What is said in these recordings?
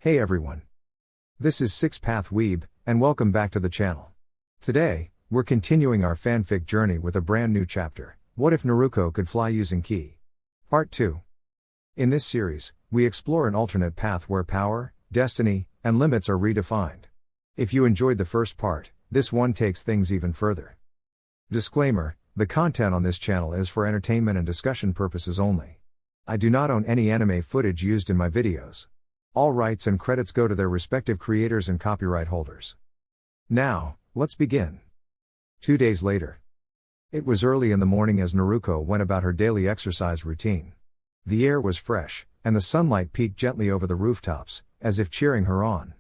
Hey everyone. This is Six Path Weeb, and welcome back to the channel. Today, we're continuing our fanfic journey with a brand new chapter, What If Naruko Could Fly Using Ki? Part 2. In this series, we explore an alternate path where power, destiny, and limits are redefined. If you enjoyed the first part, this one takes things even further. Disclaimer, the content on this channel is for entertainment and discussion purposes only. I do not own any anime footage used in my videos. All rights and credits go to their respective creators and copyright holders. Now, let's begin. 2 days later. It was early in the morning as Naruko went about her daily exercise routine. The air was fresh, and the sunlight peeked gently over the rooftops, as if cheering her on.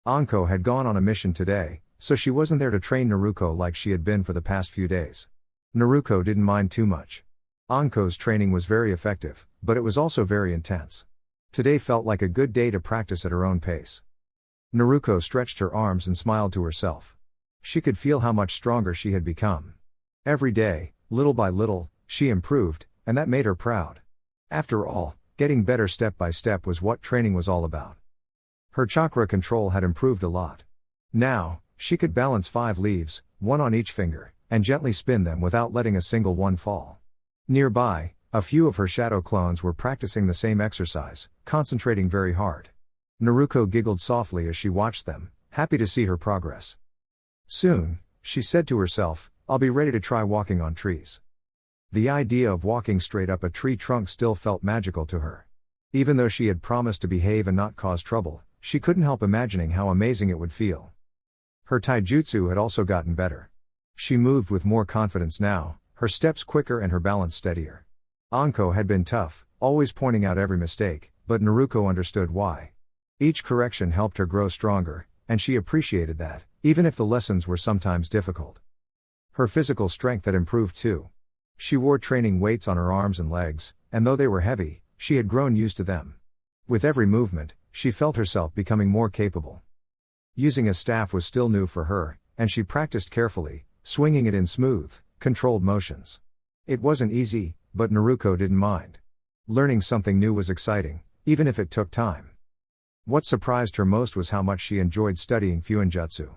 Anko had gone on a mission today, so she wasn't there to train Naruko like she had been for the past few days. Naruko didn't mind too much. Anko's training was very effective, but it was also very intense. Today felt like a good day to practice at her own pace. Naruko stretched her arms and smiled to herself. She could feel how much stronger she had become. Every day, little by little, she improved, and that made her proud. After all, getting better step by step was what training was all about. Her chakra control had improved a lot. Now, she could balance 5 leaves, one on each finger, and gently spin them without letting a single one fall. Nearby, a few of her shadow clones were practicing the same exercise, concentrating very hard. Naruko giggled softly as she watched them, happy to see her progress. Soon, she said to herself, I'll be ready to try walking on trees. The idea of walking straight up a tree trunk still felt magical to her. Even though she had promised to behave and not cause trouble, she couldn't help imagining how amazing it would feel. Her taijutsu had also gotten better. She moved with more confidence now, her steps quicker and her balance steadier. Anko had been tough, always pointing out every mistake, but Naruko understood why. Each correction helped her grow stronger, and she appreciated that, even if the lessons were sometimes difficult. Her physical strength had improved too. She wore training weights on her arms and legs, and though they were heavy, she had grown used to them. With every movement, she felt herself becoming more capable. Using a staff was still new for her, and she practiced carefully, swinging it in smooth, controlled motions. It wasn't easy, but Naruko didn't mind. Learning something new was exciting, even if it took time. What surprised her most was how much she enjoyed studying Fuinjutsu.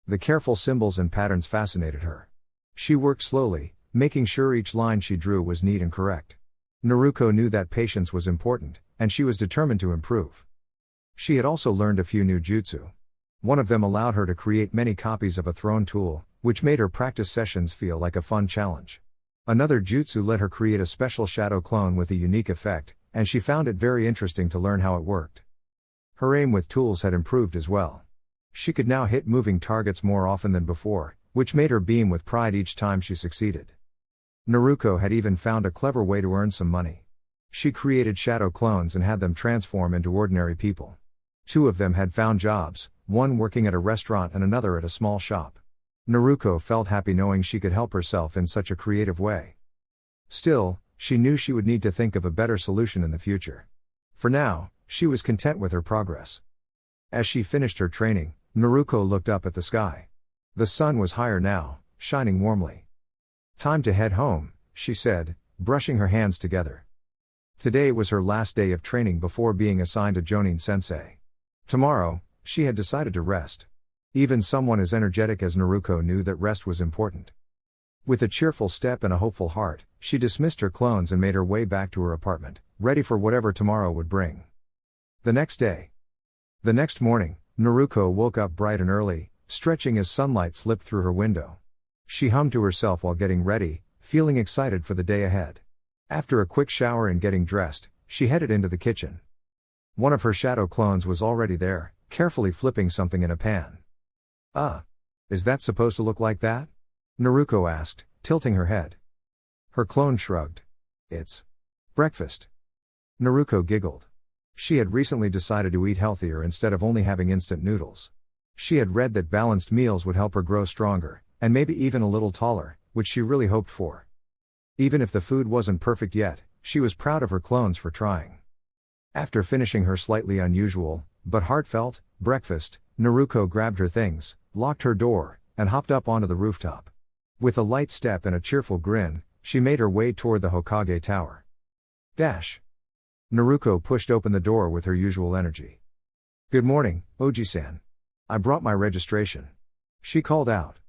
The careful symbols and patterns fascinated her. She worked slowly, making sure each line she drew was neat and correct. Naruko knew that patience was important, and she was determined to improve. She had also learned a few new jutsu. One of them allowed her to create many copies of a thrown tool, which made her practice sessions feel like a fun challenge. Another jutsu let her create a special shadow clone with a unique effect, and she found it very interesting to learn how it worked. Her aim with tools had improved as well. She could now hit moving targets more often than before, which made her beam with pride each time she succeeded. Naruko had even found a clever way to earn some money. She created shadow clones and had them transform into ordinary people. 2 of them had found jobs, one working at a restaurant and another at a small shop. Naruko felt happy knowing she could help herself in such a creative way. Still, she knew she would need to think of a better solution in the future. For now, she was content with her progress. As she finished her training, Naruko looked up at the sky. The sun was higher now, shining warmly. Time to head home, she said, brushing her hands together. Today was her last day of training before being assigned to Jonin-sensei. Tomorrow, she had decided to rest. Even someone as energetic as Naruko knew that rest was important. With a cheerful step and a hopeful heart, she dismissed her clones and made her way back to her apartment, ready for whatever tomorrow would bring. The next day. The next morning, Naruko woke up bright and early, stretching as sunlight slipped through her window. She hummed to herself while getting ready, feeling excited for the day ahead. After a quick shower and getting dressed, she headed into the kitchen. One of her shadow clones was already there, carefully flipping something in a pan. Is that supposed to look like that? Naruko asked, tilting her head. Her clone shrugged. It's breakfast. Naruko giggled. She had recently decided to eat healthier instead of only having instant noodles. She had read that balanced meals would help her grow stronger, and maybe even a little taller, which she really hoped for. Even if the food wasn't perfect yet, she was proud of her clones for trying. After finishing her slightly unusual, but heartfelt, breakfast, Naruko grabbed her things, locked her door, and hopped up onto the rooftop. With a light step and a cheerful grin, she made her way toward the Hokage Tower. Naruko pushed open the door with her usual energy. Good morning, Oji-san. I brought my registration. She called out.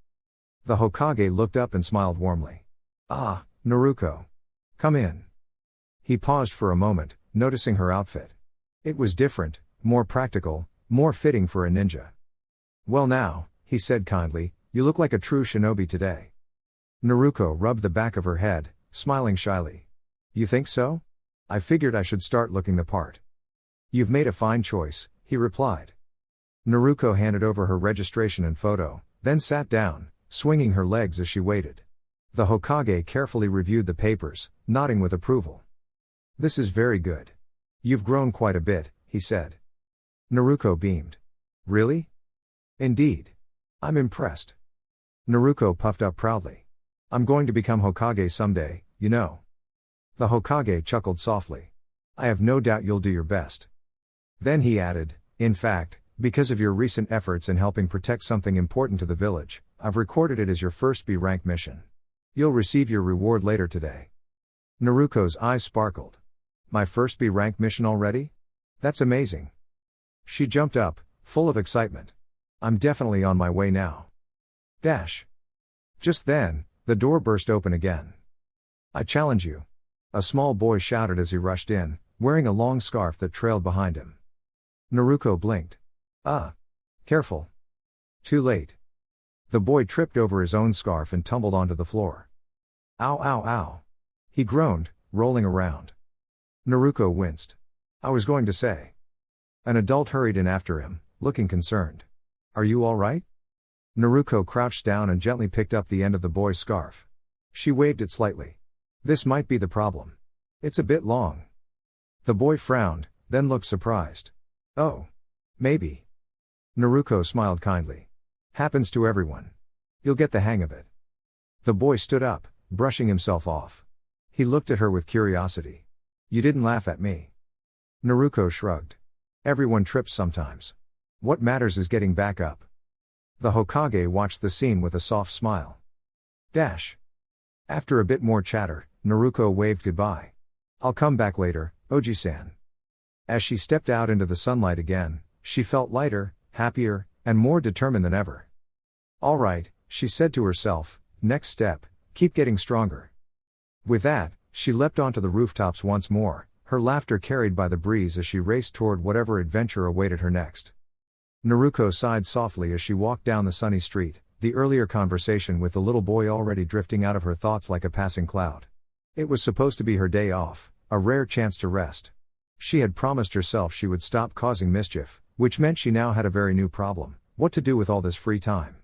The Hokage looked up and smiled warmly. Ah, Naruko. Come in. He paused for a moment, noticing her outfit. It was different, more practical, more fitting for a ninja. Well now, he said kindly, you look like a true shinobi today. Naruko rubbed the back of her head, smiling shyly. You think so? I figured I should start looking the part. You've made a fine choice, he replied. Naruko handed over her registration and photo, then sat down, swinging her legs as she waited. The Hokage carefully reviewed the papers, nodding with approval. This is very good. You've grown quite a bit, he said. Naruko beamed. Really? Indeed. I'm impressed. Naruko puffed up proudly. I'm going to become Hokage someday, you know. The Hokage chuckled softly. I have no doubt you'll do your best. Then he added, in fact, because of your recent efforts in helping protect something important to the village, I've recorded it as your first B-rank mission. You'll receive your reward later today. Naruko's eyes sparkled. My first B-rank mission already? That's amazing. She jumped up, full of excitement. I'm definitely on my way now. Dash. Just then, the door burst open again. I challenge you. A small boy shouted as he rushed in, wearing a long scarf that trailed behind him. Naruko blinked. Careful. Too late. The boy tripped over his own scarf and tumbled onto the floor. Ow ow ow. He groaned, rolling around. Naruko winced. I was going to say. An adult hurried in after him, looking concerned. Are you all right? Naruko crouched down and gently picked up the end of the boy's scarf. She waved it slightly. This might be the problem. It's a bit long. The boy frowned, then looked surprised. Oh. Maybe. Naruko smiled kindly. Happens to everyone. You'll get the hang of it. The boy stood up, brushing himself off. He looked at her with curiosity. You didn't laugh at me. Naruko shrugged. Everyone trips sometimes. What matters is getting back up. The Hokage watched the scene with a soft smile. Dash. After a bit more chatter, Naruko waved goodbye. I'll come back later, Oji-san. As she stepped out into the sunlight again, she felt lighter, happier, and more determined than ever. All right, she said to herself, next step, keep getting stronger. With that, she leapt onto the rooftops once more, her laughter carried by the breeze as she raced toward whatever adventure awaited her next. Naruko sighed softly as she walked down the sunny street, the earlier conversation with the little boy already drifting out of her thoughts like a passing cloud. It was supposed to be her day off, a rare chance to rest. She had promised herself she would stop causing mischief, which meant she now had a very new problem: what to do with all this free time.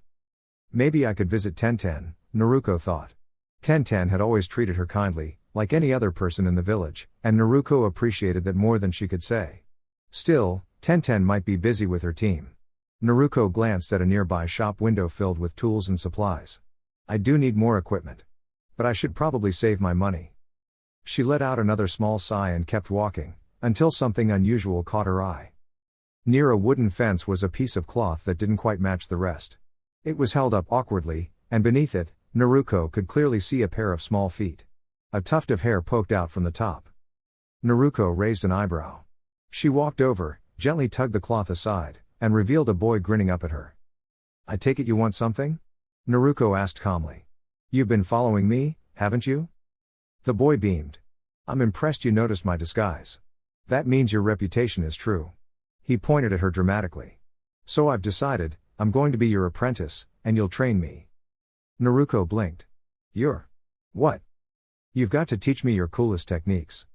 Maybe I could visit Tenten, Naruko thought. Tenten had always treated her kindly, like any other person in the village, and Naruko appreciated that more than she could say. Still, Tenten might be busy with her team. Naruko glanced at a nearby shop window filled with tools and supplies. I do need more equipment. But I should probably save my money. She let out another small sigh and kept walking, until something unusual caught her eye. Near a wooden fence was a piece of cloth that didn't quite match the rest. It was held up awkwardly, and beneath it, Naruko could clearly see a pair of small feet. A tuft of hair poked out from the top. Naruko raised an eyebrow. She walked over, gently tugged the cloth aside, and revealed a boy grinning up at her. I take it you want something? Naruko asked calmly. You've been following me, haven't you? The boy beamed. I'm impressed you noticed my disguise. That means your reputation is true. He pointed at her dramatically. So I've decided, I'm going to be your apprentice, and you'll train me. Naruko blinked. You're... what? You've got to teach me your coolest techniques.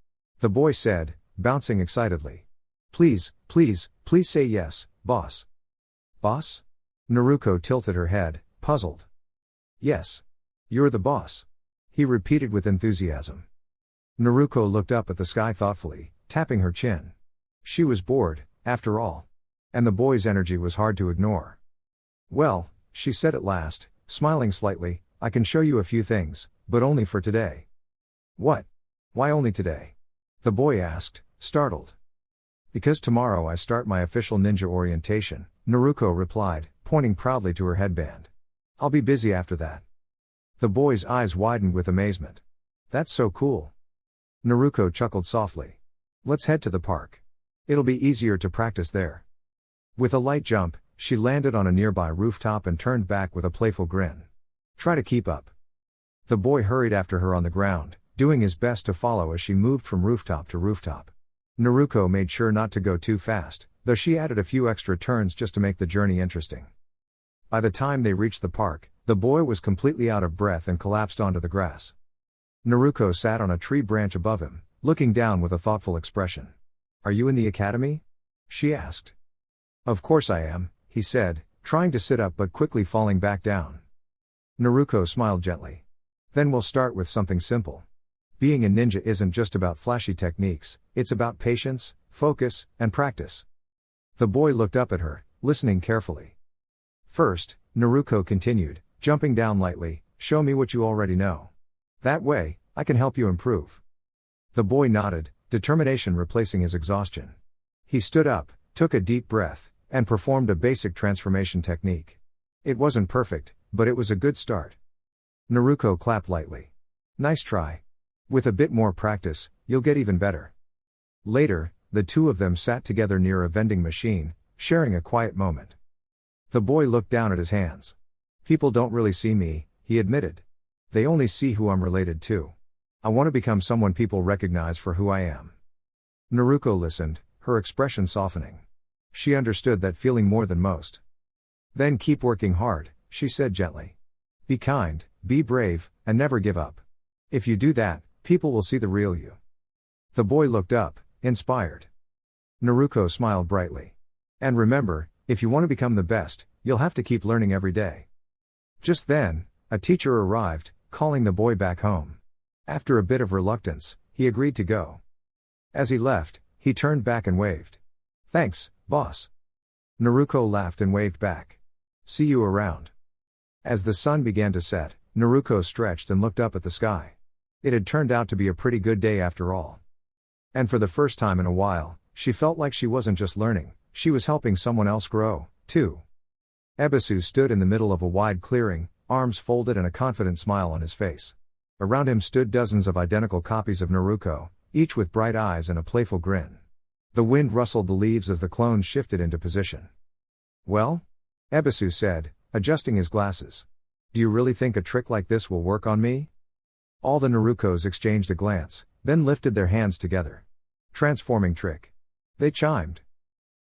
The boy said, bouncing excitedly. Please, please, please say yes, boss. Boss? Naruko tilted her head, puzzled. Yes. You're the boss. He repeated with enthusiasm. Naruko looked up at the sky thoughtfully, tapping her chin. She was bored, after all. And the boy's energy was hard to ignore. Well, she said at last, smiling slightly, I can show you a few things, but only for today. What? Why only today? The boy asked, startled. Because tomorrow I start my official ninja orientation, Naruko replied, pointing proudly to her headband. I'll be busy after that. The boy's eyes widened with amazement. That's so cool. Naruko chuckled softly. Let's head to the park. It'll be easier to practice there. With a light jump, she landed on a nearby rooftop and turned back with a playful grin. Try to keep up. The boy hurried after her on the ground, doing his best to follow as she moved from rooftop to rooftop. Naruko made sure not to go too fast, though she added a few extra turns just to make the journey interesting. By the time they reached the park, the boy was completely out of breath and collapsed onto the grass. Naruko sat on a tree branch above him, looking down with a thoughtful expression. Are you in the academy? She asked. Of course I am, he said, trying to sit up but quickly falling back down. Naruko smiled gently. Then we'll start with something simple. Being a ninja isn't just about flashy techniques, it's about patience, focus, and practice. The boy looked up at her, listening carefully. First, Naruko continued, jumping down lightly, show me what you already know. That way, I can help you improve. The boy nodded, determination replacing his exhaustion. He stood up, took a deep breath, and performed a basic transformation technique. It wasn't perfect, but it was a good start. Naruko clapped lightly. Nice try. With a bit more practice, you'll get even better. Later, the two of them sat together near a vending machine, sharing a quiet moment. The boy looked down at his hands. People don't really see me, he admitted. They only see who I'm related to. I want to become someone people recognize for who I am. Naruko listened, her expression softening. She understood that feeling more than most. Then keep working hard, she said gently. Be kind, be brave, and never give up. If you do that, people will see the real you. The boy looked up, inspired. Naruko smiled brightly. And remember, if you want to become the best, you'll have to keep learning every day. Just then, a teacher arrived, calling the boy back home. After a bit of reluctance, he agreed to go. As he left, he turned back and waved. Thanks, boss. Naruko laughed and waved back. See you around. As the sun began to set, Naruko stretched and looked up at the sky. It had turned out to be a pretty good day after all. And for the first time in a while, she felt like she wasn't just learning, she was helping someone else grow, too. Ebisu stood in the middle of a wide clearing, arms folded and a confident smile on his face. Around him stood dozens of identical copies of Naruko, each with bright eyes and a playful grin. The wind rustled the leaves as the clones shifted into position. Well? Ebisu said, adjusting his glasses. Do you really think a trick like this will work on me? All the Narukos exchanged a glance, then lifted their hands together. Transforming trick. They chimed.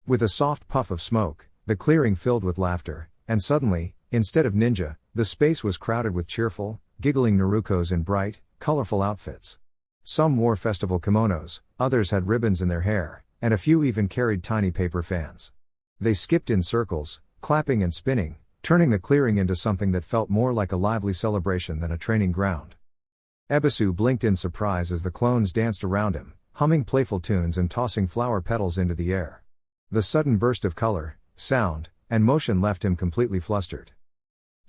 With a soft puff of smoke, the clearing filled with laughter, and suddenly, instead of ninja, the space was crowded with cheerful, giggling Narukos in bright, colorful outfits. Some wore festival kimonos, others had ribbons in their hair, and a few even carried tiny paper fans. They skipped in circles, clapping and spinning, turning the clearing into something that felt more like a lively celebration than a training ground. Ebisu blinked in surprise as the clones danced around him, humming playful tunes and tossing flower petals into the air. The sudden burst of color, sound, and motion left him completely flustered.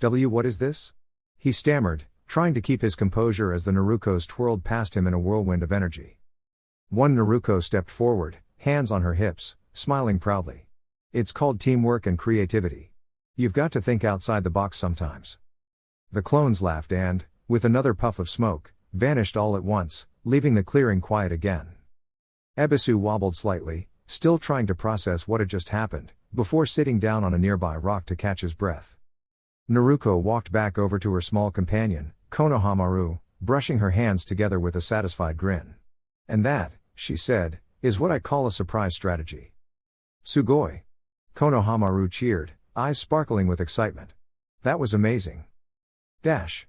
What is this? He stammered, trying to keep his composure as the Narukos twirled past him in a whirlwind of energy. One Naruko stepped forward, hands on her hips, smiling proudly. It's called teamwork and creativity. You've got to think outside the box sometimes. The clones laughed and, with another puff of smoke, vanished all at once, leaving the clearing quiet again. Ebisu wobbled slightly, still trying to process what had just happened, before sitting down on a nearby rock to catch his breath. Naruko walked back over to her small companion, Konohamaru, brushing her hands together with a satisfied grin. And that, she said, is what I call a surprise strategy. Sugoi! Konohamaru cheered, eyes sparkling with excitement. That was amazing. Dash.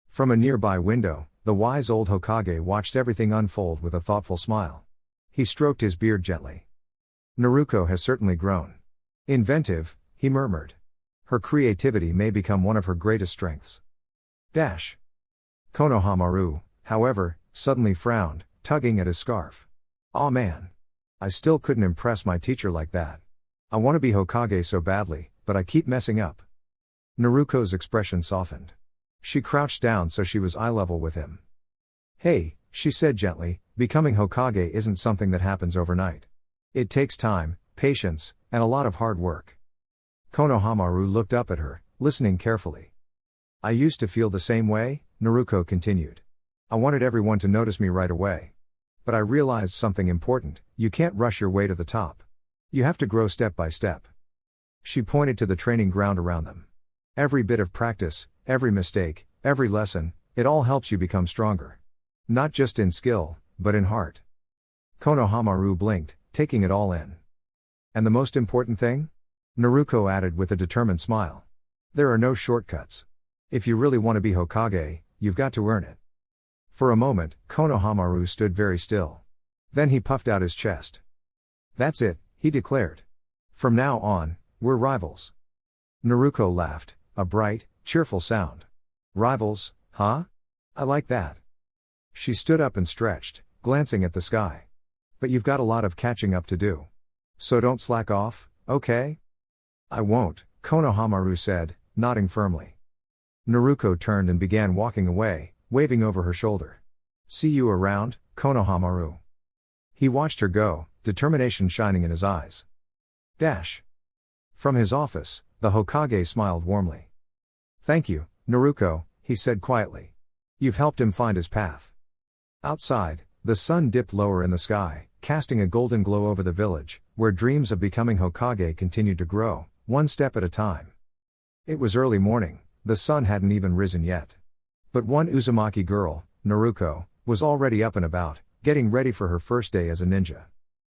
From a nearby window, the wise old Hokage watched everything unfold with a thoughtful smile. He stroked his beard gently. Naruko has certainly grown. Inventive, he murmured. Her creativity may become one of her greatest strengths. Dash. Konohamaru, however, suddenly frowned, tugging at his scarf. Aw man. I still couldn't impress my teacher like that. I want to be Hokage so badly, but I keep messing up. Naruko's expression softened. She crouched down so she was eye level with him. Hey, she said gently, becoming Hokage isn't something that happens overnight. It takes time, patience, and a lot of hard work. Konohamaru looked up at her, listening carefully. I used to feel the same way, Naruko continued. I wanted everyone to notice me right away. But I realized something important, you can't rush your way to the top. You have to grow step by step. She pointed to the training ground around them. Every bit of practice, every mistake, every lesson, it all helps you become stronger. Not just in skill, but in heart. Konohamaru blinked, taking it all in. And the most important thing? Naruko added with a determined smile. There are no shortcuts. If you really want to be Hokage, you've got to earn it. For a moment, Konohamaru stood very still. Then he puffed out his chest. That's it, he declared. From now on, we're rivals. Naruko laughed, a bright, cheerful sound. Rivals, huh? I like that. She stood up and stretched, glancing at the sky. But you've got a lot of catching up to do. So don't slack off, okay? I won't, Konohamaru said, nodding firmly. Naruko turned and began walking away, waving over her shoulder. See you around, Konohamaru. He watched her go, determination shining in his eyes. Dash. From his office, the Hokage smiled warmly. Thank you, Naruko, he said quietly. You've helped him find his path. Outside, the sun dipped lower in the sky, casting a golden glow over the village, where dreams of becoming Hokage continued to grow, one step at a time. It was early morning, the sun hadn't even risen yet. But one Uzumaki girl, Naruko, was already up and about, getting ready for her first day as a ninja.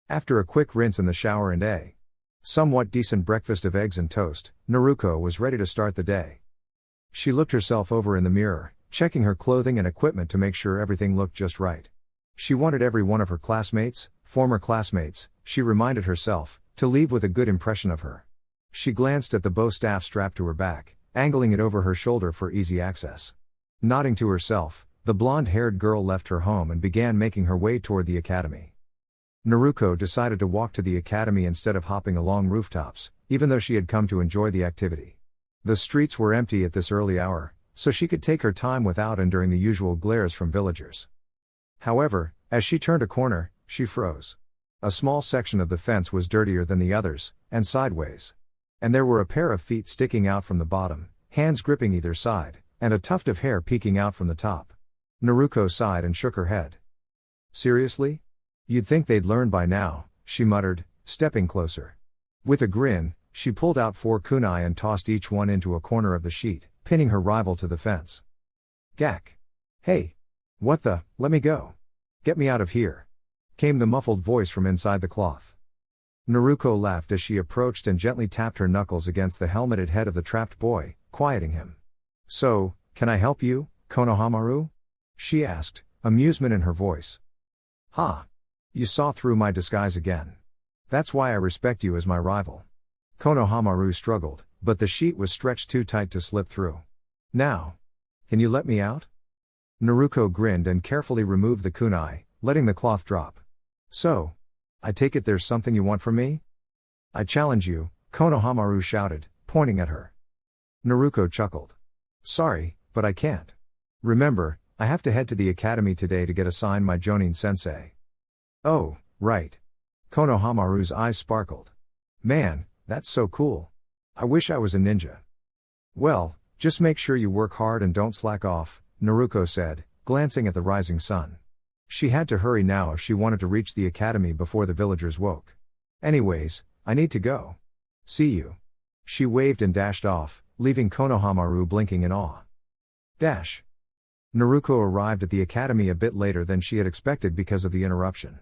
After a quick rinse in the shower and a somewhat decent breakfast of eggs and toast, Naruko was ready to start the day. She looked herself over in the mirror, checking her clothing and equipment to make sure everything looked just right. She wanted every one of her classmates, former classmates, she reminded herself, to leave with a good impression of her. She glanced at the bow staff strapped to her back, angling it over her shoulder for easy access. Nodding to herself, the blonde-haired girl left her home and began making her way toward the academy. Naruko decided to walk to the academy instead of hopping along rooftops, even though she had come to enjoy the activity. The streets were empty at this early hour, so she could take her time without enduring the usual glares from villagers. However, as she turned a corner, she froze. A small section of the fence was dirtier than the others, and sideways. And there were a pair of feet sticking out from the bottom, hands gripping either side, and a tuft of hair peeking out from the top. Naruko sighed and shook her head. Seriously? You'd think they'd learn by now, she muttered, stepping closer. With a grin, she pulled out 4 kunai and tossed each one into a corner of the sheet, pinning her rival to the fence. Gak. Hey. What the, let me go. Get me out of here. Came the muffled voice from inside the cloth. Naruko laughed as she approached and gently tapped her knuckles against the helmeted head of the trapped boy, quieting him. So, can I help you, Konohamaru? She asked, amusement in her voice. Ha! You saw through my disguise again. That's why I respect you as my rival. Konohamaru struggled, but the sheet was stretched too tight to slip through. Now. Can you let me out? Naruko grinned and carefully removed the kunai, letting the cloth drop. So. I take it there's something you want from me? I challenge you, Konohamaru shouted, pointing at her. Naruko chuckled. Sorry, but I can't. Remember, I have to head to the academy today to get assigned my Jonin sensei. Oh, right. Konohamaru's eyes sparkled. Man, that's so cool. I wish I was a ninja. Well, just make sure you work hard and don't slack off, Naruko said, glancing at the rising sun. She had to hurry now if she wanted to reach the academy before the villagers woke. Anyways, I need to go. See you. She waved and dashed off, leaving Konohamaru blinking in awe. Dash. Naruko arrived at the academy a bit later than she had expected because of the interruption.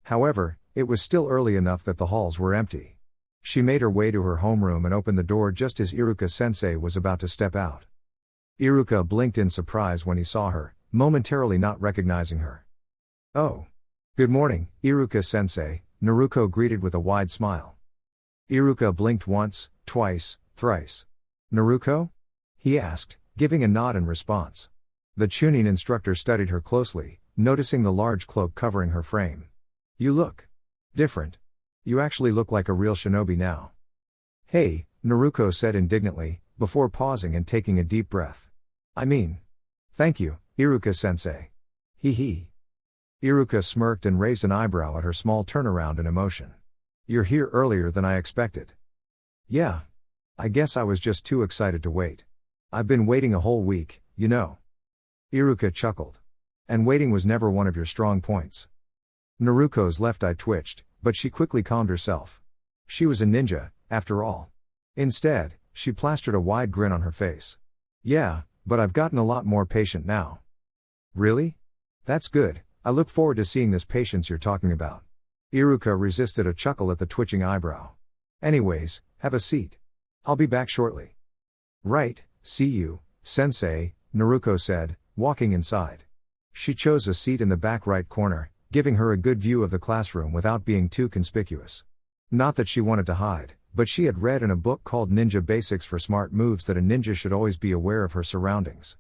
However, it was still early enough that the halls were empty. She made her way to her homeroom and opened the door just as Iruka-sensei was about to step out. Iruka blinked in surprise when he saw her, momentarily not recognizing her. Oh. Good morning, Iruka-sensei, Naruko greeted with a wide smile. Iruka blinked once, twice, thrice. Naruko? He asked, giving a nod in response. The Chunin instructor studied her closely, noticing the large cloak covering her frame. You look different. You actually look like a real shinobi now. Hey, Naruko said indignantly, before pausing and taking a deep breath. I mean. Thank you, Iruka-sensei. Hee hee. Iruka smirked and raised an eyebrow at her small turnaround in emotion. You're here earlier than I expected. Yeah. I guess I was just too excited to wait. I've been waiting a whole week, you know. Iruka chuckled. And waiting was never one of your strong points. Naruko's left eye twitched, but she quickly calmed herself. She was a ninja, after all. Instead, she plastered a wide grin on her face. Yeah, but I've gotten a lot more patient now. Really? That's good, I look forward to seeing this patience you're talking about. Iruka resisted a chuckle at the twitching eyebrow. Anyways, have a seat. I'll be back shortly. Right, see you, sensei, Naruko said, walking inside. She chose a seat in the back right corner, giving her a good view of the classroom without being too conspicuous. Not that she wanted to hide, but she had read in a book called Ninja Basics for Smart Moves that a ninja should always be aware of her surroundings.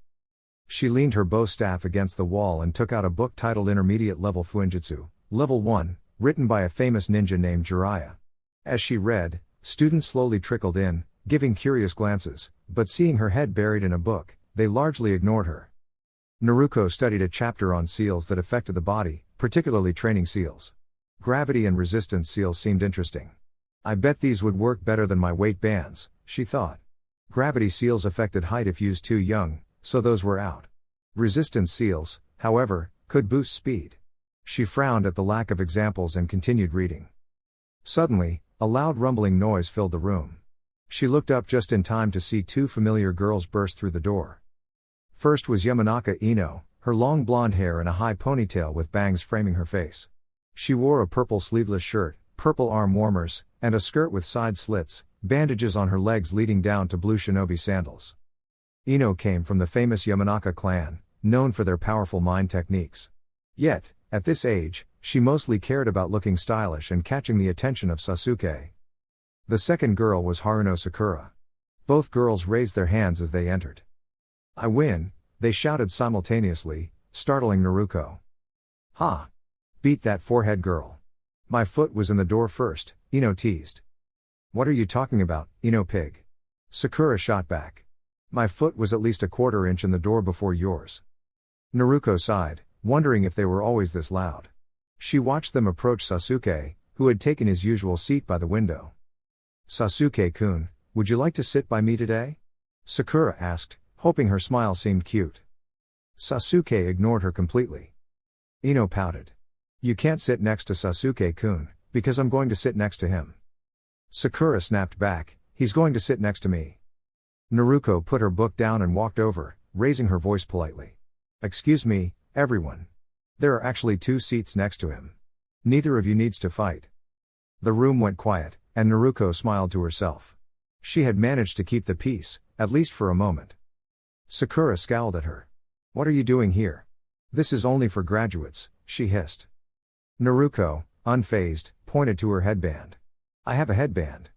She leaned her bow staff against the wall and took out a book titled Intermediate Level Fuinjutsu, Level 1, written by a famous ninja named Jiraiya. As she read, students slowly trickled in, giving curious glances, but seeing her head buried in a book, they largely ignored her. Naruko studied a chapter on seals that affected the body, particularly training seals. Gravity and resistance seals seemed interesting. I bet these would work better than my weight bands, she thought. Gravity seals affected height if used too young, so those were out. Resistance seals, however, could boost speed. She frowned at the lack of examples and continued reading. Suddenly, a loud rumbling noise filled the room. She looked up just in time to see two familiar girls burst through the door. First was Yamanaka Ino, her long blonde hair in a high ponytail with bangs framing her face. She wore a purple sleeveless shirt, purple arm warmers, and a skirt with side slits, bandages on her legs leading down to blue shinobi sandals. Ino came from the famous Yamanaka clan, known for their powerful mind techniques. Yet, at this age, she mostly cared about looking stylish and catching the attention of Sasuke. The second girl was Haruno Sakura. Both girls raised their hands as they entered. I win, they shouted simultaneously, startling Naruko. Ha! Beat that forehead girl. My foot was in the door first, Ino teased. What are you talking about, Ino pig? Sakura shot back. My foot was at least a quarter inch in the door before yours. Naruko sighed, wondering if they were always this loud. She watched them approach Sasuke, who had taken his usual seat by the window. Sasuke-kun, would you like to sit by me today? Sakura asked, hoping her smile seemed cute. Sasuke ignored her completely. Ino pouted. You can't sit next to Sasuke-kun, because I'm going to sit next to him. Sakura snapped back, he's going to sit next to me. Naruko put her book down and walked over, raising her voice politely. Excuse me, everyone. There are actually two seats next to him. Neither of you needs to fight. The room went quiet, and Naruko smiled to herself. She had managed to keep the peace, at least for a moment. Sakura scowled at her. What are you doing here? This is only for graduates, she hissed. Naruko, unfazed, pointed to her headband. I have a headband.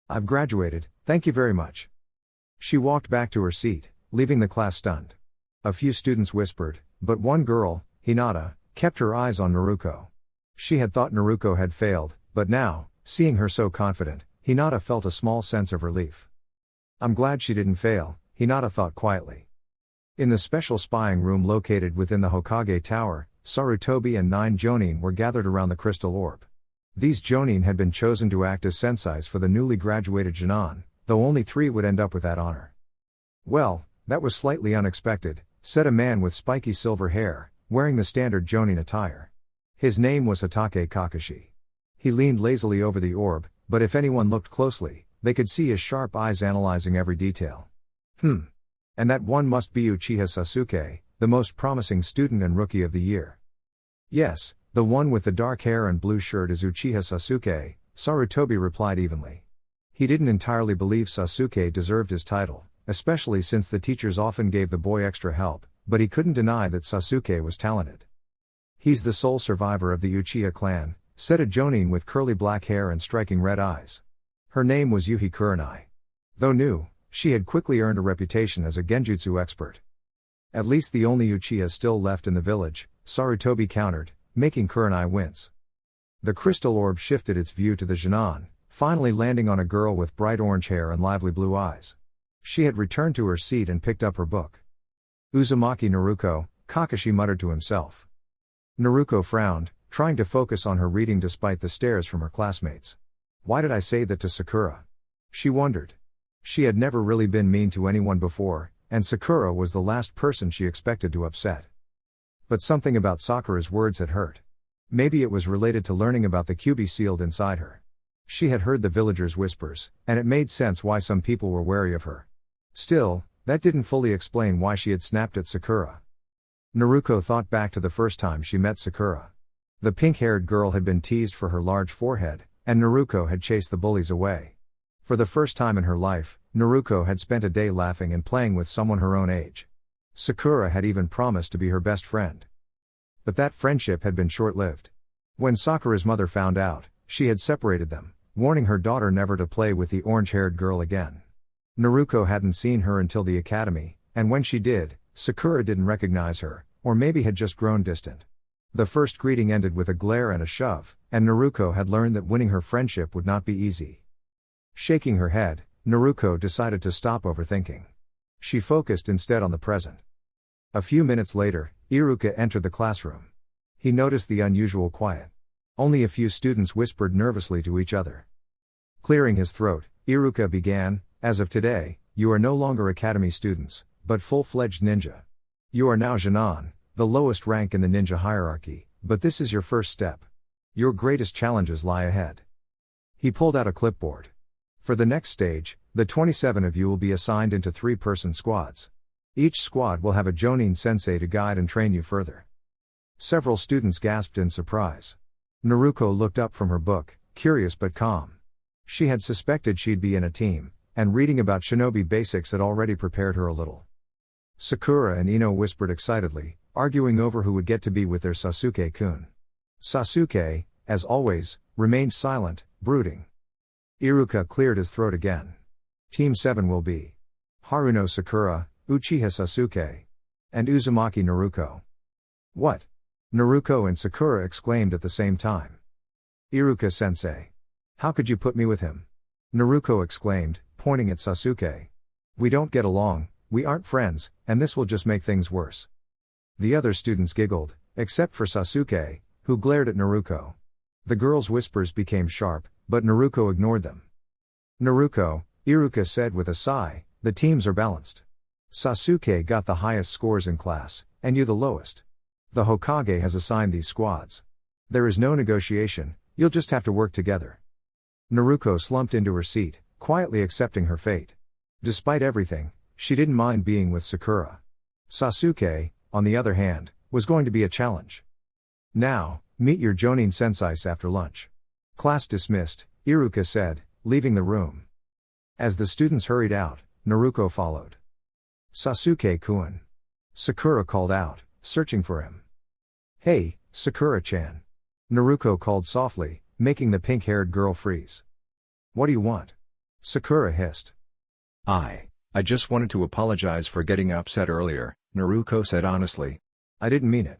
I've graduated, thank you very much. She walked back to her seat, leaving the class stunned. A few students whispered, but one girl, Hinata, kept her eyes on Naruko. She had thought Naruko had failed, but now, seeing her so confident, Hinata felt a small sense of relief. I'm glad she didn't fail, Hinata thought quietly. In the special spying room located within the Hokage Tower, Sarutobi and 9 Jonin were gathered around the crystal orb. These Jonin had been chosen to act as sensais for the newly graduated Jinan, though only 3 would end up with that honor. Well, that was slightly unexpected, said a man with spiky silver hair, wearing the standard Jonin attire. His name was Hatake Kakashi. He leaned lazily over the orb, but if anyone looked closely, they could see his sharp eyes analyzing every detail. And that one must be Uchiha Sasuke, the most promising student and rookie of the year. Yes, the one with the dark hair and blue shirt is Uchiha Sasuke, Sarutobi replied evenly. He didn't entirely believe Sasuke deserved his title, especially since the teachers often gave the boy extra help, but he couldn't deny that Sasuke was talented. He's the sole survivor of the Uchiha clan, said a Jonin with curly black hair and striking red eyes. Her name was Yuhi Kurenai. Though new, she had quickly earned a reputation as a genjutsu expert. At least the only Uchiha still left in the village, Sarutobi countered, making Kurenai wince. The crystal orb shifted its view to the Jinan, finally landing on a girl with bright orange hair and lively blue eyes. She had returned to her seat and picked up her book. Uzumaki Naruko, Kakashi muttered to himself. Naruko frowned, trying to focus on her reading despite the stares from her classmates. Why did I say that to Sakura? She wondered. She had never really been mean to anyone before, and Sakura was the last person she expected to upset. But something about Sakura's words had hurt. Maybe it was related to learning about the Kyuubi sealed inside her. She had heard the villagers' whispers, and it made sense why some people were wary of her. Still, that didn't fully explain why she had snapped at Sakura. Naruko thought back to the first time she met Sakura. The pink-haired girl had been teased for her large forehead, and Naruko had chased the bullies away. For the first time in her life, Naruko had spent a day laughing and playing with someone her own age. Sakura had even promised to be her best friend. But that friendship had been short-lived. When Sakura's mother found out, she had separated them, warning her daughter never to play with the orange-haired girl again. Naruko hadn't seen her until the academy, and when she did, Sakura didn't recognize her, or maybe had just grown distant. The first greeting ended with a glare and a shove, and Naruko had learned that winning her friendship would not be easy. Shaking her head, Naruko decided to stop overthinking. She focused instead on the present. A few minutes later, Iruka entered the classroom. He noticed the unusual quiet. Only a few students whispered nervously to each other. Clearing his throat, Iruka began, "As of today, you are no longer academy students, but full-fledged ninja. You are now Genin, the lowest rank in the ninja hierarchy, but this is your first step. Your greatest challenges lie ahead." He pulled out a clipboard. For the next stage, the 27 of you will be assigned into 3-person squads. Each squad will have a Jonin sensei to guide and train you further. Several students gasped in surprise. Naruko looked up from her book, curious but calm. She had suspected she'd be in a team, and reading about shinobi basics had already prepared her a little. Sakura and Ino whispered excitedly, arguing over who would get to be with their Sasuke-kun. Sasuke, as always, remained silent, brooding. Iruka cleared his throat again. Team 7 will be Haruno Sakura, Uchiha Sasuke, and Uzumaki Naruko. What? Naruko and Sakura exclaimed at the same time. Iruka-sensei. How could you put me with him? Naruko exclaimed, pointing at Sasuke. We don't get along, we aren't friends, and this will just make things worse. The other students giggled, except for Sasuke, who glared at Naruko. The girls' whispers became sharp, but Naruko ignored them. Naruko, Iruka said with a sigh, the teams are balanced. Sasuke got the highest scores in class, and you the lowest. The Hokage has assigned these squads. There is no negotiation, you'll just have to work together. Naruko slumped into her seat, quietly accepting her fate. Despite everything, she didn't mind being with Sakura. Sasuke, on the other hand, was going to be a challenge. Now, meet your Jonin senseis after lunch. Class dismissed, Iruka said, leaving the room. As the students hurried out, Naruko followed. Sasuke-kun. Sakura called out, searching for him. Hey, Sakura-chan. Naruko called softly, making the pink-haired girl freeze. What do you want? Sakura hissed. I just wanted to apologize for getting upset earlier, Naruko said honestly. I didn't mean it.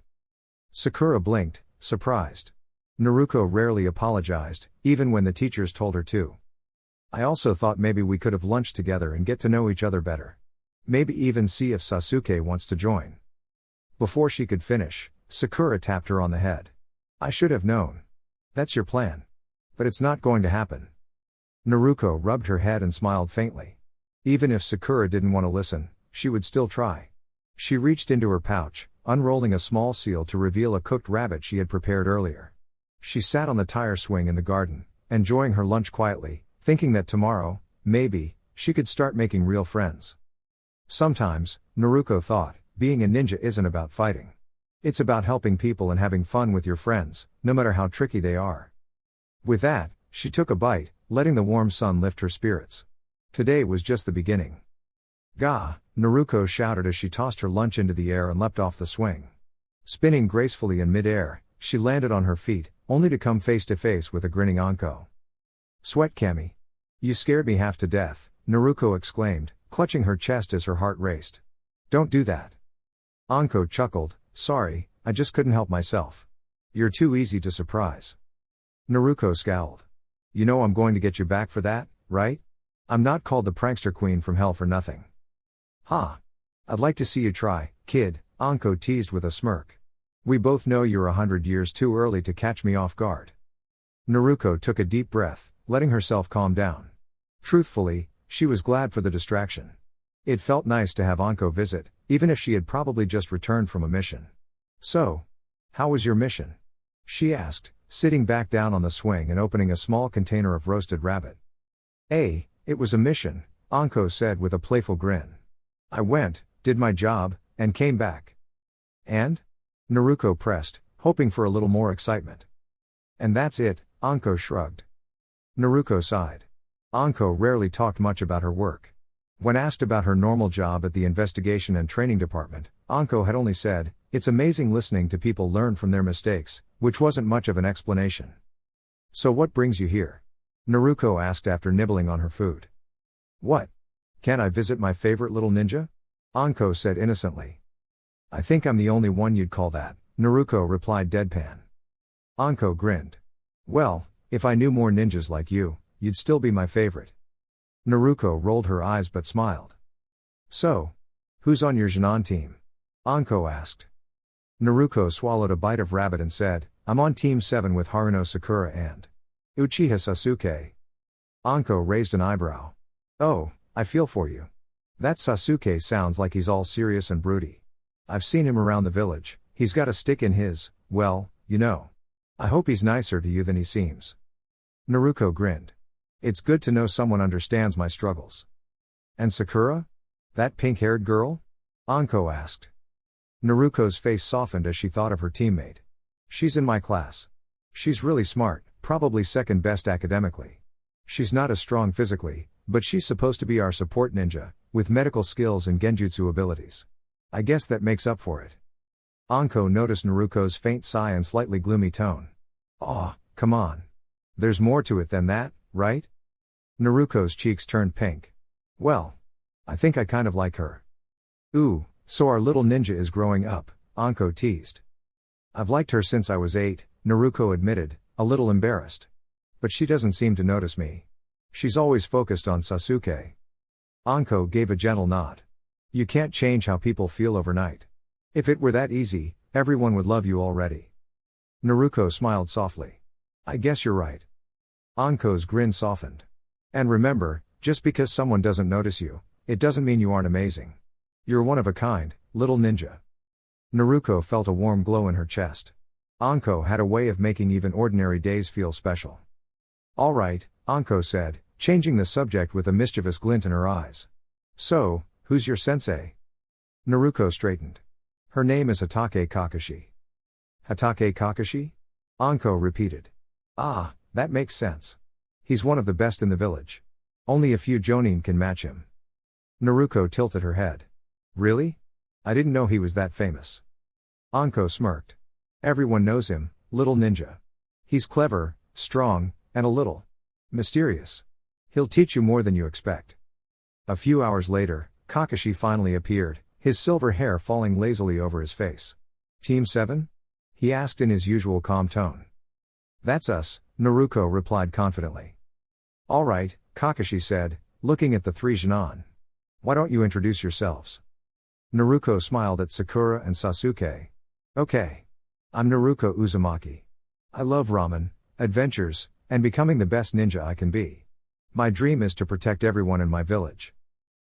Sakura blinked, surprised. Naruko rarely apologized, even when the teachers told her to. I also thought maybe we could have lunched together and get to know each other better. Maybe even see if Sasuke wants to join. Before she could finish, Sakura tapped her on the head. I should have known. That's your plan. But it's not going to happen. Naruko rubbed her head and smiled faintly. Even if Sakura didn't want to listen, she would still try. She reached into her pouch, unrolling a small seal to reveal a cooked rabbit she had prepared earlier. She sat on the tire swing in the garden, enjoying her lunch quietly, thinking that tomorrow, maybe, she could start making real friends. Sometimes, Naruko thought, being a ninja isn't about fighting. It's about helping people and having fun with your friends, no matter how tricky they are. With that, she took a bite, letting the warm sun lift her spirits. Today was just the beginning. Gah! Naruko shouted as she tossed her lunch into the air and leapt off the swing. Spinning gracefully in mid-air, she landed on her feet, only to come face to face with a grinning Anko. Sweat Kami. You scared me half to death, Naruko exclaimed, clutching her chest as her heart raced. Don't do that. Anko chuckled, sorry, I just couldn't help myself. You're too easy to surprise. Naruko scowled. You know I'm going to get you back for that, right? I'm not called the prankster queen from hell for nothing. Ha! I'd like to see you try, kid, Anko teased with a smirk. We both know you're 100 years too early to catch me off guard. Naruko took a deep breath, letting herself calm down. Truthfully, she was glad for the distraction. It felt nice to have Anko visit, even if she had probably just returned from a mission. So, how was your mission? She asked, sitting back down on the swing and opening a small container of roasted rabbit. It was a mission, Anko said with a playful grin. I went, did my job, and came back. And? Naruko pressed, hoping for a little more excitement. And that's it, Anko shrugged. Naruko sighed. Anko rarely talked much about her work. When asked about her normal job at the investigation and training department, Anko had only said, "It's amazing listening to people learn from their mistakes," which wasn't much of an explanation. So what brings you here? Naruko asked after nibbling on her food. What? Can I visit my favorite little ninja? Anko said innocently. I think I'm the only one you'd call that, Naruko replied deadpan. Anko grinned. Well, if I knew more ninjas like you, you'd still be my favorite. Naruko rolled her eyes but smiled. So, who's on your Jinan team? Anko asked. Naruko swallowed a bite of rabbit and said, I'm on Team 7 with Haruno Sakura and Uchiha Sasuke. Anko raised an eyebrow. Oh, I feel for you. That Sasuke sounds like he's all serious and broody. I've seen him around the village, he's got a stick in his, well, you know. I hope he's nicer to you than he seems. Naruko grinned. It's good to know someone understands my struggles. And Sakura? That pink-haired girl? Anko asked. Naruko's face softened as she thought of her teammate. She's in my class. She's really smart, probably second best academically. She's not as strong physically, but she's supposed to be our support ninja, with medical skills and genjutsu abilities. I guess that makes up for it. Anko noticed Naruko's faint sigh and slightly gloomy tone. Aw, come on. There's more to it than that, right? Naruko's cheeks turned pink. Well, I think I kind of like her. Ooh, so our little ninja is growing up, Anko teased. I've liked her since I was 8, Naruko admitted, a little embarrassed. But she doesn't seem to notice me. She's always focused on Sasuke. Anko gave a gentle nod. You can't change how people feel overnight. If it were that easy, everyone would love you already. Naruko smiled softly. I guess you're right. Anko's grin softened. And remember, just because someone doesn't notice you, it doesn't mean you aren't amazing. You're one of a kind, little ninja. Naruko felt a warm glow in her chest. Anko had a way of making even ordinary days feel special. All right, Anko said, changing the subject with a mischievous glint in her eyes. So, who's your sensei? Naruko straightened. Her name is Hatake Kakashi. Hatake Kakashi? Anko repeated. Ah, that makes sense. He's one of the best in the village. Only a few jonin can match him. Naruko tilted her head. Really? I didn't know he was that famous. Anko smirked. Everyone knows him, little ninja. He's clever, strong, and a little mysterious. He'll teach you more than you expect. A few hours later, Kakashi finally appeared, his silver hair falling lazily over his face. Team 7? He asked in his usual calm tone. That's us, Naruko replied confidently. All right, Kakashi said, looking at the 3 Jinan. Why don't you introduce yourselves? Naruko smiled at Sakura and Sasuke. Okay. I'm Naruko Uzumaki. I love ramen, adventures, and becoming the best ninja I can be. My dream is to protect everyone in my village.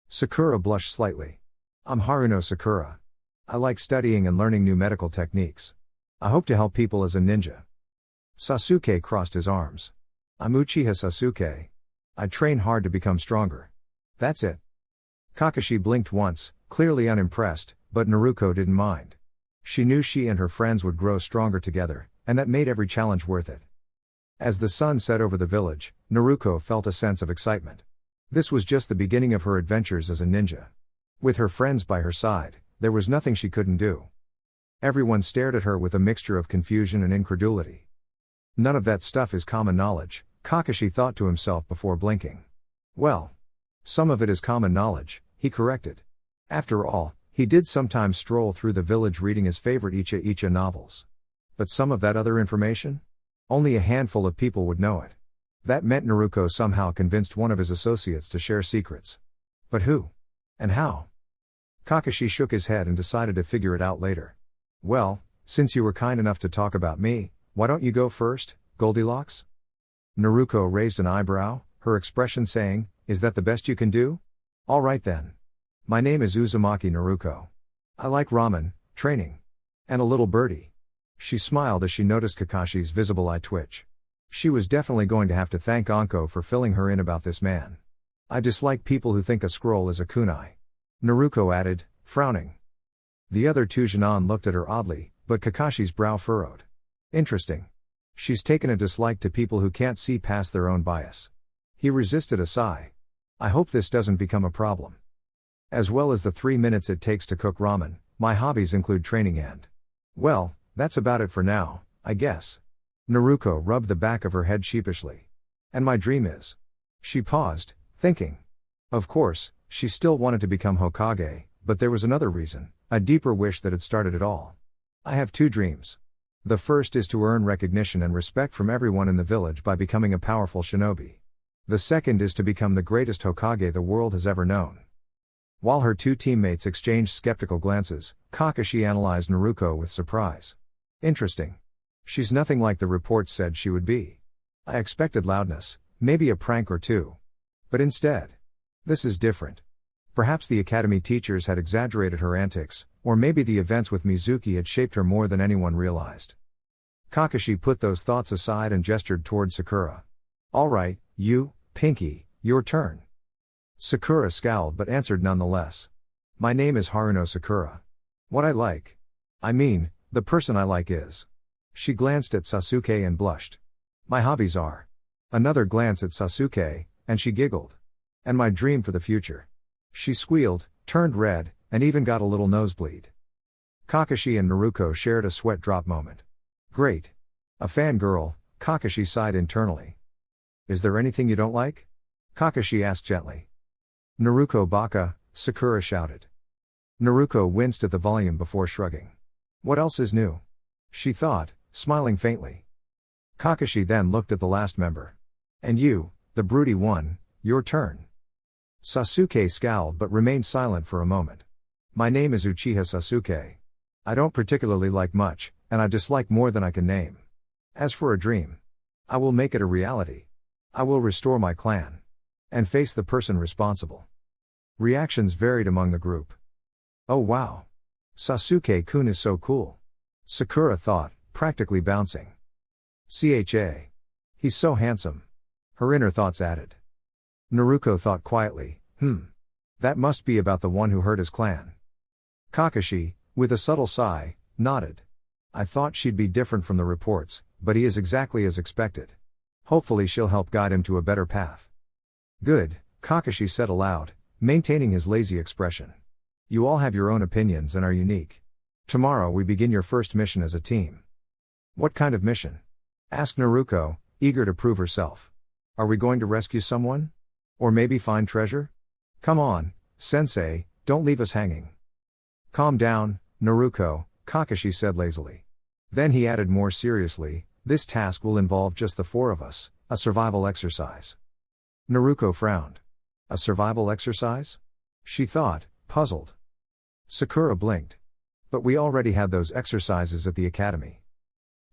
Sakura blushed slightly. I'm Haruno Sakura. I like studying and learning new medical techniques. I hope to help people as a ninja. Sasuke crossed his arms. I'm Uchiha Sasuke. I train hard to become stronger. That's it. Kakashi blinked once, clearly unimpressed, but Naruko didn't mind. She knew she and her friends would grow stronger together, and that made every challenge worth it. As the sun set over the village, Naruko felt a sense of excitement. This was just the beginning of her adventures as a ninja. With her friends by her side, there was nothing she couldn't do. Everyone stared at her with a mixture of confusion and incredulity. None of that stuff is common knowledge, Kakashi thought to himself before blinking. Well, some of it is common knowledge, he corrected. After all, he did sometimes stroll through the village reading his favorite Icha novels. But some of that other information? Only a handful of people would know it. That meant Naruko somehow convinced one of his associates to share secrets. But who? And how? Kakashi shook his head and decided to figure it out later. Well, since you were kind enough to talk about me, why don't you go first, Goldilocks? Naruko raised an eyebrow, her expression saying, is that the best you can do? All right then. My name is Uzumaki Naruko. I like ramen, training. And a little birdie. She smiled as she noticed Kakashi's visible eye twitch. She was definitely going to have to thank Anko for filling her in about this man. I dislike people who think a scroll is a kunai. Naruko added, frowning. The other two Jinan looked at her oddly, but Kakashi's brow furrowed. Interesting. She's taken a dislike to people who can't see past their own bias. He resisted a sigh. I hope this doesn't become a problem. As well as the 3 minutes it takes to cook ramen, my hobbies include training and... Well, that's about it for now, I guess. Naruko rubbed the back of her head sheepishly. And my dream is... She paused, thinking. Of course, she still wanted to become Hokage, but there was another reason, a deeper wish that had started it all. I have 2 dreams. The first is to earn recognition and respect from everyone in the village by becoming a powerful shinobi. The second is to become the greatest Hokage the world has ever known. While her 2 teammates exchanged skeptical glances, Kakashi analyzed Naruko with surprise. Interesting. She's nothing like the reports said she would be. I expected loudness, maybe a prank or two. But instead, this is different. Perhaps the academy teachers had exaggerated her antics, or maybe the events with Mizuki had shaped her more than anyone realized. Kakashi put those thoughts aside and gestured toward Sakura. Alright, you, Pinky, your turn. Sakura scowled but answered nonetheless. My name is Haruno Sakura. What I like? I mean, the person I like is. She glanced at Sasuke and blushed. My hobbies are. Another glance at Sasuke, and she giggled. And my dream for the future. She squealed, turned red, and even got a little nosebleed. Kakashi and Naruko shared a sweat drop moment. Great. A fangirl, Kakashi sighed internally. Is there anything you don't like? Kakashi asked gently. Naruko baka, Sakura shouted. Naruko winced at the volume before shrugging. What else is new? She thought, smiling faintly. Kakashi then looked at the last member. And you, the broody one, your turn. Sasuke scowled but remained silent for a moment. My name is Uchiha Sasuke. I don't particularly like much, and I dislike more than I can name. As for a dream, I will make it a reality. I will restore my clan. And face the person responsible. Reactions varied among the group. Oh wow. Sasuke-kun is so cool. Sakura thought, practically bouncing. Cha. He's so handsome. Her inner thoughts added. Naruko thought quietly, that must be about the one who hurt his clan. Kakashi, with a subtle sigh, nodded. I thought she'd be different from the reports, but he is exactly as expected. Hopefully she'll help guide him to a better path. Good, Kakashi said aloud, maintaining his lazy expression. You all have your own opinions and are unique. Tomorrow we begin your first mission as a team. What kind of mission? Asked Naruko, eager to prove herself. Are we going to rescue someone? Or maybe find treasure? Come on, sensei, don't leave us hanging. Calm down, Naruko, Kakashi said lazily. Then he added more seriously, this task will involve just the 4 of us, a survival exercise. Naruko frowned. A survival exercise? She thought, puzzled. Sakura blinked. But we already had those exercises at the academy.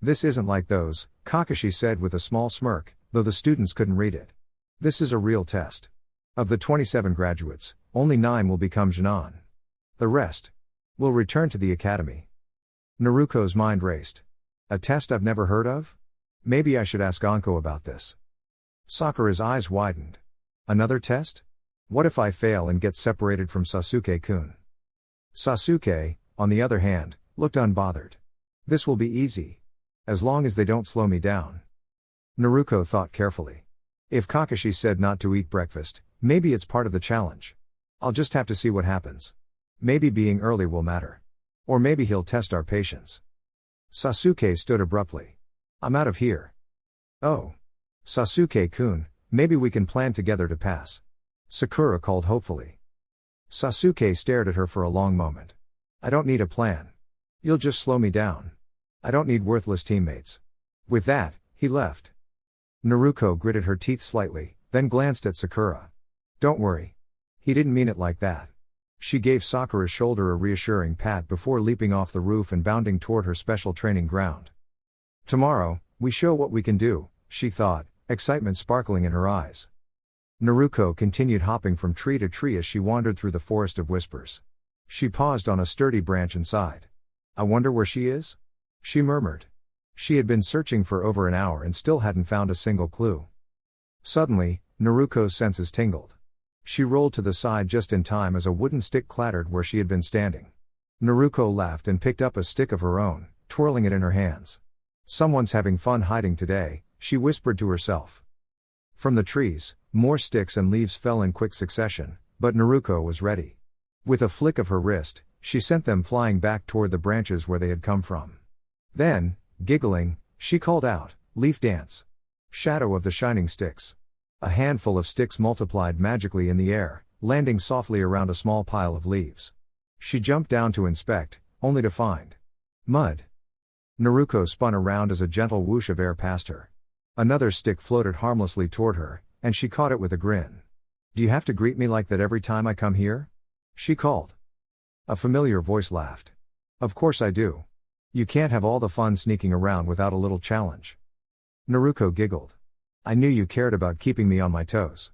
This isn't like those, Kakashi said with a small smirk, though the students couldn't read it. This is a real test. Of the 27 graduates, only 9 will become Jinan. The rest will return to the academy. Naruko's mind raced. A test I've never heard of? Maybe I should ask Anko about this. Sakura's eyes widened. Another test? What if I fail and get separated from Sasuke-kun? Sasuke, on the other hand, looked unbothered. This will be easy. As long as they don't slow me down. Naruko thought carefully. If Kakashi said not to eat breakfast, maybe it's part of the challenge. I'll just have to see what happens. Maybe being early will matter. Or maybe he'll test our patience. Sasuke stood abruptly. I'm out of here. Oh. Sasuke-kun, maybe we can plan together to pass. Sakura called hopefully. Sasuke stared at her for a long moment. I don't need a plan. You'll just slow me down. I don't need worthless teammates. With that, he left. Naruko gritted her teeth slightly, then glanced at Sakura. Don't worry. He didn't mean it like that. She gave Sakura's shoulder a reassuring pat before leaping off the roof and bounding toward her special training ground. Tomorrow, we show what we can do, she thought, excitement sparkling in her eyes. Naruko continued hopping from tree to tree as she wandered through the forest of whispers. She paused on a sturdy branch and sighed. I wonder where she is? she murmured. She had been searching for over an hour and still hadn't found a single clue. Suddenly, Naruko's senses tingled. She rolled to the side just in time as a wooden stick clattered where she had been standing. Naruko laughed and picked up a stick of her own, twirling it in her hands. Someone's having fun hiding today, she whispered to herself. From the trees, more sticks and leaves fell in quick succession, but Naruko was ready. With a flick of her wrist, she sent them flying back toward the branches where they had come from. Then, giggling, she called out, "Leaf dance! Shadow of the shining sticks!" A handful of sticks multiplied magically in the air, landing softly around a small pile of leaves. She jumped down to inspect, only to find mud. Naruko spun around as a gentle whoosh of air passed her. Another stick floated harmlessly toward her, and she caught it with a grin. "Do you have to greet me like that every time I come here?" she called. A familiar voice laughed. "Of course I do. You can't have all the fun sneaking around without a little challenge." Naruko giggled. "I knew you cared about keeping me on my toes."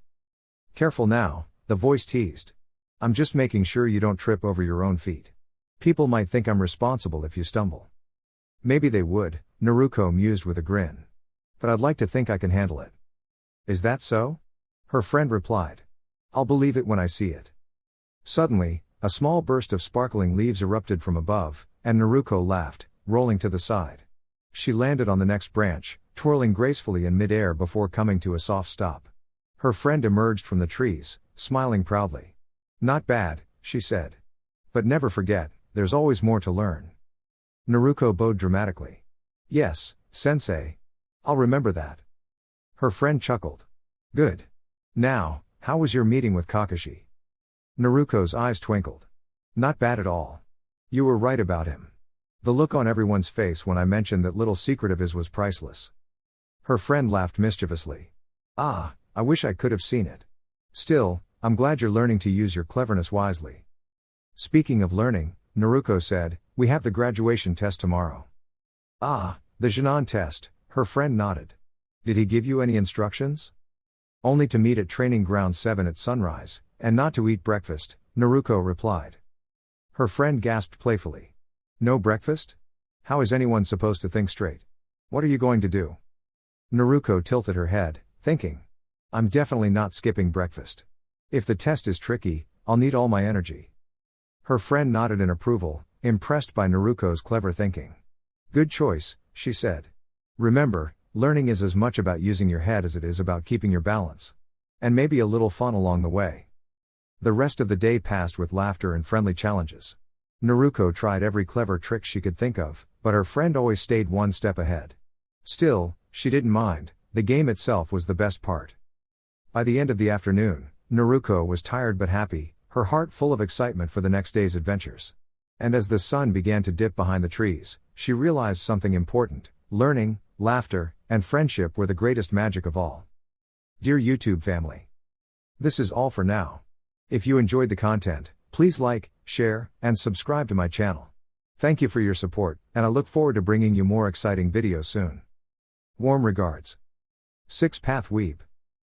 "Careful now," the voice teased. "I'm just making sure you don't trip over your own feet. People might think I'm responsible if you stumble." "Maybe they would," Naruko mused with a grin. "But I'd like to think I can handle it." "Is that so?" her friend replied. "I'll believe it when I see it." Suddenly, a small burst of sparkling leaves erupted from above, and Naruko laughed, rolling to the side. She landed on the next branch, twirling gracefully in mid-air before coming to a soft stop. Her friend emerged from the trees, smiling proudly. "Not bad," she said. "But never forget, there's always more to learn." Naruko bowed dramatically. "Yes, sensei. I'll remember that." Her friend chuckled. "Good. Now, how was your meeting with Kakashi?" Naruko's eyes twinkled. "Not bad at all. You were right about him. The look on everyone's face when I mentioned that little secret of his was priceless." Her friend laughed mischievously. "Ah, I wish I could have seen it. Still, I'm glad you're learning to use your cleverness wisely." "Speaking of learning," Naruko said, "we have the graduation test tomorrow." "Ah, the Jinan test," her friend nodded. "Did he give you any instructions?" "Only to meet at Training Ground 7 at sunrise, and not to eat breakfast," Naruko replied. Her friend gasped playfully. "No breakfast? How is anyone supposed to think straight? What are you going to do?" Naruko tilted her head, thinking. "I'm definitely not skipping breakfast. If the test is tricky, I'll need all my energy." Her friend nodded in approval, impressed by Naruko's clever thinking. "Good choice," she said. "Remember, learning is as much about using your head as it is about keeping your balance. And maybe a little fun along the way." The rest of the day passed with laughter and friendly challenges. Naruko tried every clever trick she could think of, but her friend always stayed one step ahead. Still, she didn't mind, the game itself was the best part. By the end of the afternoon, Naruko was tired but happy, her heart full of excitement for the next day's adventures. And as the sun began to dip behind the trees, she realized something important: learning, laughter, and friendship were the greatest magic of all. Dear YouTube family, this is all for now. If you enjoyed the content, please like, share, and subscribe to my channel. Thank you for your support, and I look forward to bringing you more exciting videos soon. Warm regards. 6 Path Weeb.